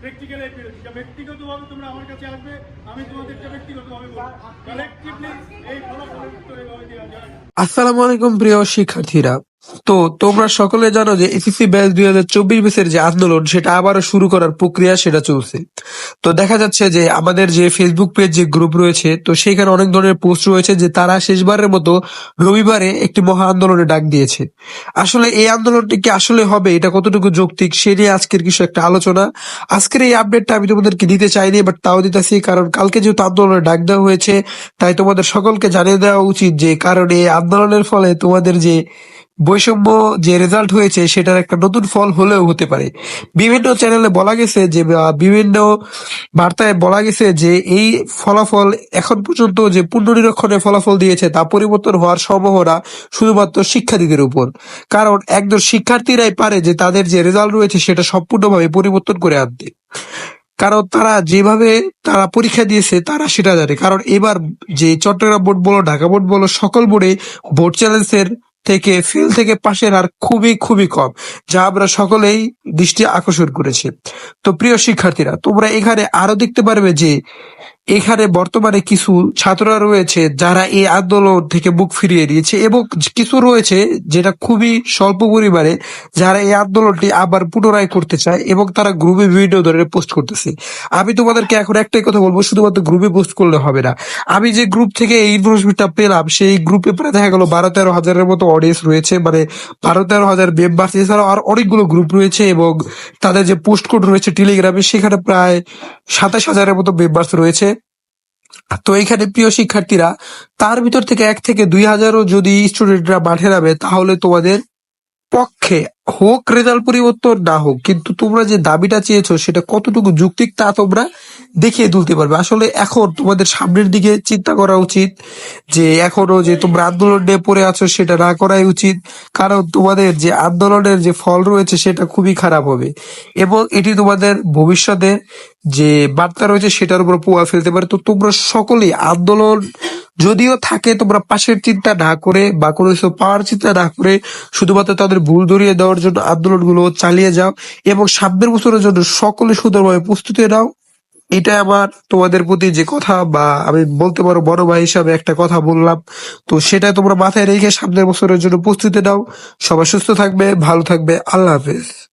Practical ব্যক্তিগতভাবে তোমরা আমার কাছে আসবে, আমি তোমাদেরকে ব্যক্তিগতভাবে বলবো। কালেকটিভলি এই ফলাফলের উত্তর এভাবে দেওয়া যায়। আসসালামু আলাইকুম প্রিয় শিক্ষার্থীরা। তো তোমরা সকলে জানো যে এসএসসি ব্যাচ 2024 ব্যাচের যে আন্দোলন সেটা আবারও শুরু করার প্রক্রিয়া সেটা চলছে। তো দেখা যাচ্ছে যে আমাদের যে ফেসবুক পেজ যে গ্রুপ রয়েছে তো সেখানে অনেক ধরনের পোস্ট রয়েছে যে তারা শেষবারের মতো রবিবারে একটি মহা আন্দোলনে ডাক দিয়েছে। আসলে এই আন্দোলনটি কি আসলে হবে, এটা কতটুকু যৌক্তিক, সে নিয়ে আজকের কিছু একটা আলোচনা। আজকের এই আপডেটটা আমি তোমাদেরকে দিতে চাইনি, বাট তাও দিতেছি, কারণ কালকে যেহেতু আন্দোলনে ডাক দেওয়া হয়েছে তাই তোমাদের সকলকে জানিয়ে দেওয়া উচিত যে কারণ এই আন্দোলনের ফলে তোমাদের যে বৈষম্য যে রেজাল্ট হয়েছে সেটার একটা নতুন ফল হলেও হতে পারে। বিভিন্ন চ্যানেলে বলা গেছে যে বিভিন্ন বার্তায় বলা গেছে যে এই ফলাফল এখন পর্যন্ত যে পুনর্নিরীক্ষণের ফলাফল দিয়েছে তা পরিবর্তন হওয়ার সম্ভাবনা শুধুমাত্র শিক্ষার্থীদের উপর। কারণ একজন শিক্ষার্থীরাই পারে যে তাদের যে রেজাল্ট রয়েছে সেটা সম্পূর্ণভাবে পরিবর্তন করে আনতে। কারণ তারা যেভাবে তারা পরীক্ষা দিয়েছে তারা সেটা জানে। কারণ এবার যে চট্টগ্রাম বোর্ড বলো, ঢাকা বোর্ড বলো, সকল বোর্ডে বোর্ড চ্যালেঞ্জের থেকে ফেল থেকে পাশের হার খুবই খুবই কম, যা আমরা সকলেই দৃষ্টি আকর্ষণ করেছি। তো প্রিয় শিক্ষার্থীরা, তোমরা এখানে আরো দেখতে পারবে যে এখানে বর্তমানে কিছু ছাত্ররা রয়েছে যারা এই আন্দোলন থেকে মুখ ফিরিয়ে নিয়েছে, এবং কিছু রয়েছে যেটা খুবই স্বল্প পরিমাণে যারা এই আন্দোলনটি আবার পুনরায় করতে চায় এবং তারা গ্রুপে বিভিন্ন ধরনের পোস্ট করতেছে। আমি তোমাদেরকে এখন একটাই কথা বলবো, শুধুমাত্র গ্রুপে পোস্ট করলে হবে না। আমি যে গ্রুপ থেকে এই ইনফরমেশনটা পেলাম সেই গ্রুপে প্রায় দেখা গেল 12-13 হাজারের মতো অডিয়েন্স রয়েছে, মানে 12-13 হাজার মেম্বার। এছাড়াও আর অনেকগুলো গ্রুপ রয়েছে এবং তাদের যে পোস্ট কোড রয়েছে টেলিগ্রামে সেখানে প্রায় 27,000-এর মতো মেম্বার্স রয়েছে। তো এখানে প্রিয় শিক্ষার্থীরা, তার ভিতর থেকে 1 থেকে 2 হাজারও যদি স্টুডেন্টরা মাঠে নামে তাহলে তোমাদের পক্ষে হোক রেজাল্ট পরিবর্তন না হোক, কিন্তু তোমরা যে দাবিটা চেয়েছো সেটা কতটুকু যৌক্তিক তা তোমরা দেখিয়ে তুলতে পারবে। আসলে এখন তোমাদের সামনের দিকে চিন্তা করা উচিত, যে এখনো যে তোমরা আন্দোলন নিয়ে পড়ে আছো সেটা না করাই উচিত। কারণ তোমাদের যে আন্দোলনের যে ফল রয়েছে সেটা খুবই খারাপ হবে এবং এটি তোমাদের ভবিষ্যতে যে বার্তা রয়েছে সেটার উপর প্রভাব ফেলতে পারে। তো তোমরা সকলেই আন্দোলন যদিও থাকে, তোমরা পাশের চিন্তা না করে বা কোনো কিছু পাওয়ার চিন্তা না করে শুধুমাত্র তাদের ভুল ধরিয়ে দেওয়ার জন্য আন্দোলনগুলো চালিয়ে যাও এবং সামনের বছরের জন্য সকলে সুন্দরভাবে প্রস্তুতি নাও। এটা আমার তোমাদের প্রতি যে কথা, বা আমি বলতে পারো বড় ভাই হিসাবে একটা কথা বললাম। তো সেটা তোমরা মাথায় রেখে সামনের বছরের জন্য প্রস্তুতি নাও। সবাই সুস্থ থাকবে, ভালো থাকবে। আল্লাহ হাফেজ।